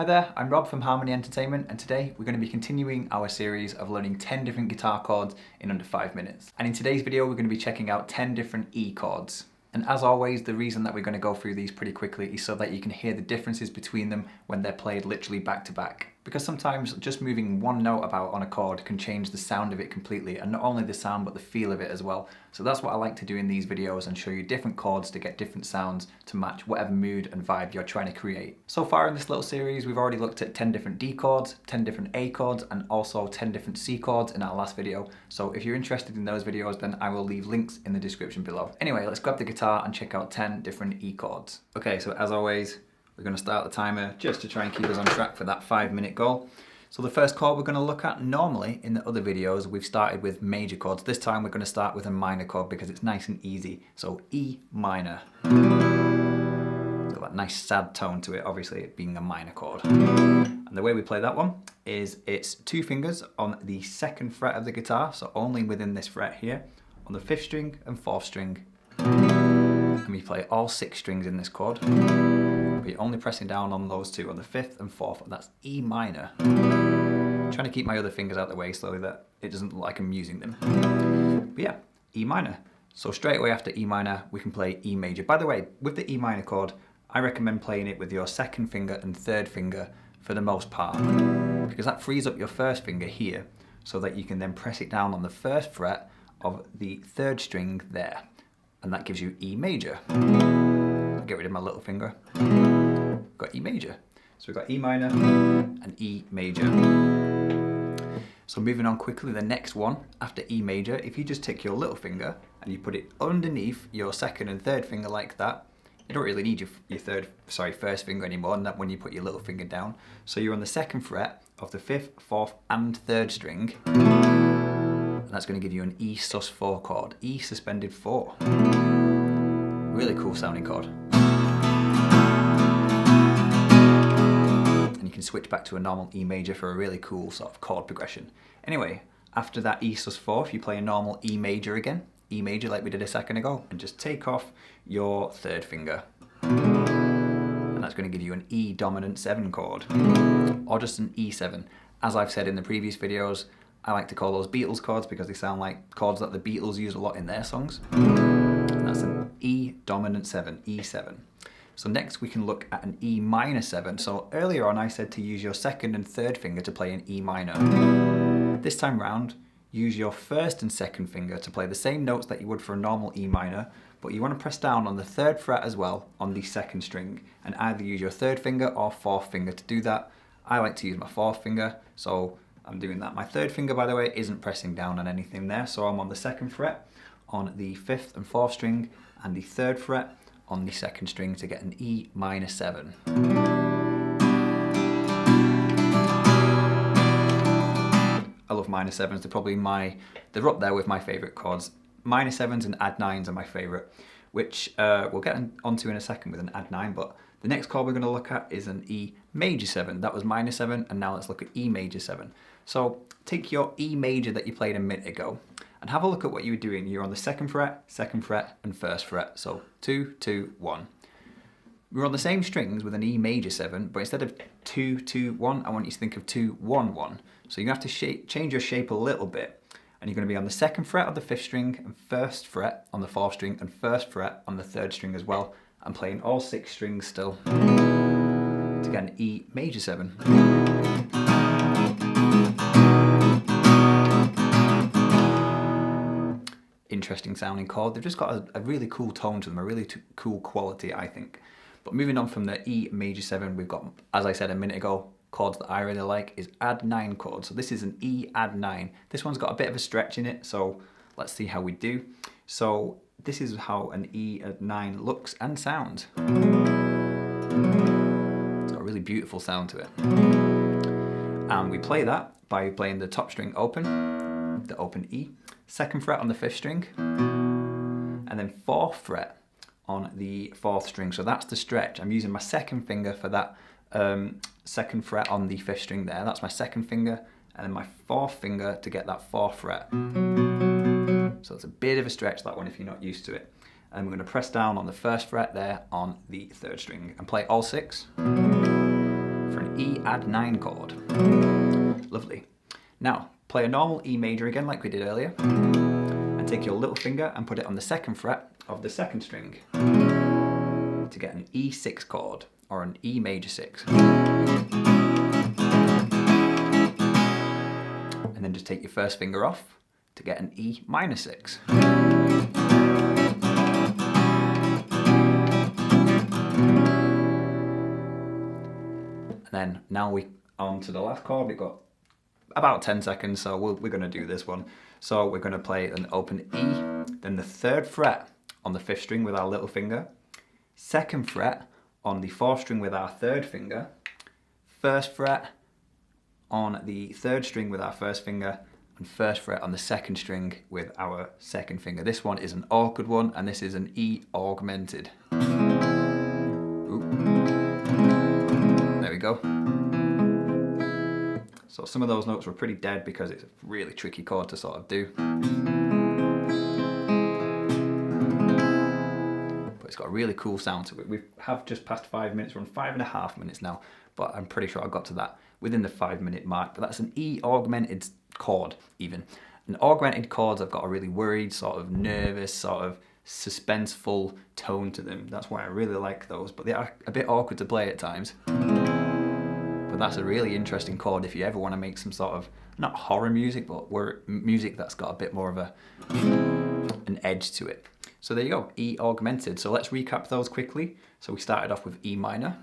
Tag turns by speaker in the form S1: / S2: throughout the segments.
S1: Hi there, I'm Rob from Harmony Entertainment, and today we're going to be continuing our series of learning 10 different guitar chords in under 5 minutes. And in today's video we're going to be checking out 10 different E chords. And as always, the reason that we're going to go through these pretty quickly is so that you can hear the differences between them when they're played literally back to back. Because sometimes just moving one note about on a chord can change the sound of it completely, and not only the sound but the feel of it as well. So that's what I like to do in these videos and show you different chords to get different sounds to match whatever mood and vibe you're trying to create. So far in this little series we've already looked at 10 different D chords, 10 different A chords, and also 10 different C chords in our last video. So if you're interested in those videos, then I will leave links in the description below. Anyway, let's grab the guitar and check out 10 different E chords. Okay, so as always, we're going to start the timer just to try and keep us on track for that 5-minute goal. So the first chord we're going to look at, normally in the other videos we've started with major chords. This time we're going to start with a minor chord because it's nice and easy. So E minor. It's got that nice sad tone to it, obviously it being a minor chord. And the way we play that one is it's 2 fingers on the 2nd fret of the guitar, so only within this fret here, on the 5th string and 4th string. And we play all 6 strings in this chord. But you're only pressing down on those 2, on the 5th and 4th, and that's E minor. I'm trying to keep my other fingers out of the way so that it doesn't look like I'm using them. But yeah, E minor. So straight away after E minor, we can play E major. By the way, with the E minor chord, I recommend playing it with your 2nd finger and 3rd finger for the most part, because that frees up your 1st finger here so that you can then press it down on the 1st fret of the 3rd string there, and that gives you E major. Get rid of my little finger. Got E major. So we've got E minor and E major. So moving on quickly, the next one after E major, if you just take your little finger and you put it underneath your 2nd and 3rd finger like that, you don't really need your 1st finger anymore, and that when you put your little finger down. So you're on the 2nd fret of the 5th, 4th and 3rd string. And that's going to give you an E sus4 chord, E suspended 4. Really cool sounding chord. And you can switch back to a normal E major for a really cool sort of chord progression. Anyway, after that E sus4, if you play a normal E major again, E major like we did a second ago, and just take off your 3rd finger. And that's going to give you an E dominant 7 chord, or just an E7. As I've said in the previous videos, I like to call those Beatles chords because they sound like chords that the Beatles use a lot in their songs. And that's an E dominant 7, E7. So next we can look at an E minor 7. So earlier on I said to use your 2nd and 3rd finger to play an E minor. This time round, use your 1st and 2nd finger to play the same notes that you would for a normal E minor, but you want to press down on the 3rd fret as well on the 2nd string, and either use your 3rd finger or 4th finger to do that. I like to use my 4th finger, so I'm doing that. My 3rd finger, by the way, isn't pressing down on anything there, so I'm on the 2nd fret on the 5th and 4th string, and the 3rd fret on the 2nd string to get an E minor 7. I love minor 7s, they're probably they're up there with my favourite chords. Minor 7s and add 9s are my favourite, which we'll get onto in a second with an add 9, but the next chord we're going to look at is an E major 7. That was minor 7, and now let's look at E major 7. So take your E major that you played a minute ago and have a look at what you were doing. You're on the 2nd fret, and 1st fret, so 2, 2, 1. We're on the same strings with an E major 7, but instead of 2, 2, 1, I want you to think of 2, 1, 1. So you're going to have to change your shape a little bit. And you're going to be on the 2nd fret of the 5th string, and 1st fret on the 4th string, and 1st fret on the 3rd string as well. I'm playing all 6 strings still to get an E major 7. Interesting sounding chord. They've just got a really cool tone to them, a really cool quality, I think. But moving on from the E major 7, we've got, as I said a minute ago, chords that I really like is add 9 chord. So this is an E add 9. This one's got a bit of a stretch in it, so let's see how we do. So this is how an E add 9 looks and sounds. It's got a really beautiful sound to it. And we play that by playing the top string open, the open E, 2nd fret on the 5th string, and then 4th fret on the 4th string. So that's the stretch. I'm using my 2nd finger for that 2nd fret on the 5th string there. That's my 2nd finger, and then my 4th finger to get that 4th fret. So it's a bit of a stretch, that one, if you're not used to it. And we're going to press down on the 1st fret there on the 3rd string and play all 6. for an E add 9 chord. Lovely. Now, play a normal E major again like we did earlier, and take your little finger and put it on the 2nd fret of the 2nd string to get an E6 chord, or an E major 6. And then just take your first finger off to get an E minor 6. And then now we on to the last chord. We've got about 10 seconds, so we're going to do this one. So we're going to play an open E, then the 3rd fret on the 5th string with our little finger, 2nd fret on the 4th string with our 3rd finger, 1st fret on the 3rd string with our 1st finger, and 1st fret on the 2nd string with our 2nd finger. This one is an awkward one, and this is an E augmented. Ooh. There we go. So some of those notes were pretty dead because it's a really tricky chord to sort of do. But it's got a really cool sound to it. We have just passed 5 minutes, we're on 5.5 minutes now, but I'm pretty sure I got to that within the 5-minute mark. But that's an E augmented chord even. And augmented chords have got a really worried, sort of nervous, sort of suspenseful tone to them. That's why I really like those, but they are a bit awkward to play at times. But that's a really interesting chord if you ever want to make some sort of, not horror music, but music that's got a bit more of an edge to it. So there you go, E augmented. So let's recap those quickly. So we started off with E minor,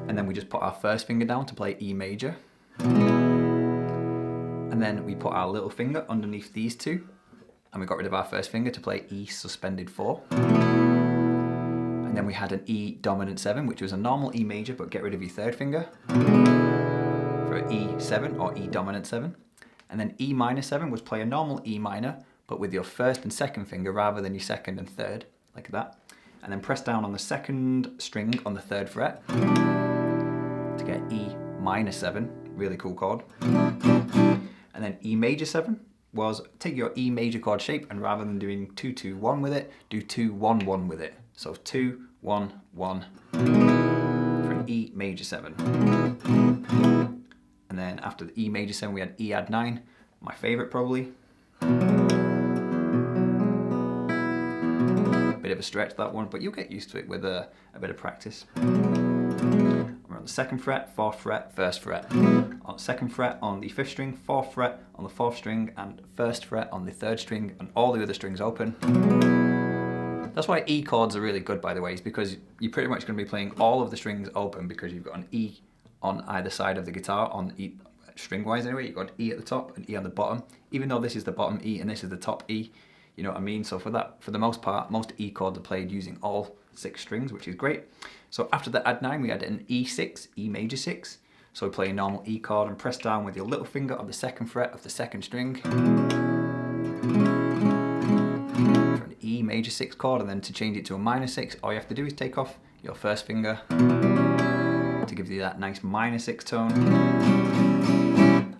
S1: and then we just put our 1st finger down to play E major, and then we put our little finger underneath these two, and we got rid of our 1st finger to play E suspended 4. And then we had an E dominant 7, which was a normal E major, but get rid of your 3rd finger for E7 or E dominant 7. And then E minor 7 was play a normal E minor, but with your 1st and 2nd finger rather than your 2nd and 3rd, like that. And then press down on the 2nd string on the 3rd fret to get E minor 7, really cool chord. And then E major 7 was take your E major chord shape, and rather than doing 2-2-1 with it, do 2-1-1 with it. So 2-1-1 for an E major 7. And then after the E major 7 we had E add 9, my favourite probably. Bit of a stretch that one, but you'll get used to it with a bit of practice. We're on the 2nd fret, 4th fret, 1st fret. On the 2nd fret on the 5th string, 4th fret on the 4th string, and 1st fret on the 3rd string, and all the other strings open. That's why E chords are really good, by the way, is because you're pretty much going to be playing all of the strings open because you've got an E on either side of the guitar, on E, string-wise anyway, you've got an E at the top and E on the bottom, even though this is the bottom E and this is the top E, you know what I mean? So for the most part, most E chords are played using all 6 strings, which is great. So after the add 9, we had an E6, E major 6. So we play a normal E chord and press down with your little finger on the 2nd fret of the 2nd string for an E major 6 chord, and then to change it to a minor 6, all you have to do is take off your 1st finger to give you that nice minor 6 tone.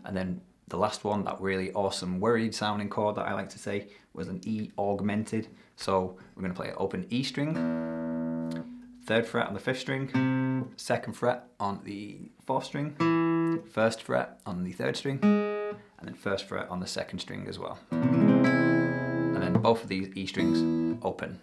S1: And then the last one, that really awesome worried sounding chord that I like to say, was an E augmented. So we're going to play an open E string, 3rd fret on the 5th string, 2nd fret on the 4th string, 1st fret on the 3rd string, and then 1st fret on the 2nd string as well. And then both of these E strings open.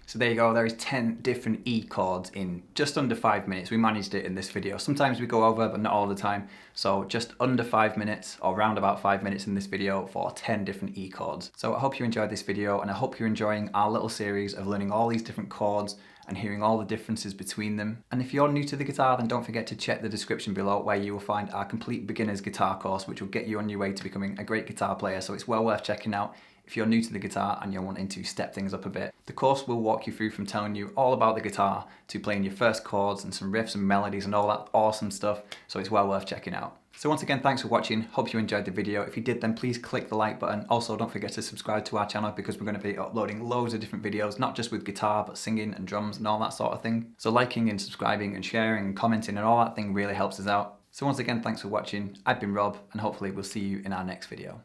S1: So there you go, there is 10 different E chords in just under 5 minutes. We managed it in this video. Sometimes we go over, but not all the time. So just under 5 minutes, or round about 5 minutes in this video for 10 different E chords. So I hope you enjoyed this video, and I hope you're enjoying our little series of learning all these different chords and hearing all the differences between them. And if you're new to the guitar, then don't forget to check the description below, where you will find our complete beginner's guitar course, which will get you on your way to becoming a great guitar player. So it's well worth checking out if you're new to the guitar and you're wanting to step things up a bit. The course will walk you through from telling you all about the guitar to playing your first chords and some riffs and melodies and all that awesome stuff. So it's well worth checking out. So once again, thanks for watching. Hope you enjoyed the video. If you did, then please click the like button. Also, don't forget to subscribe to our channel, because we're going to be uploading loads of different videos, not just with guitar, but singing and drums and all that sort of thing. So liking and subscribing and sharing and commenting and all that thing really helps us out. So once again, thanks for watching. I've been Rob, and hopefully we'll see you in our next video.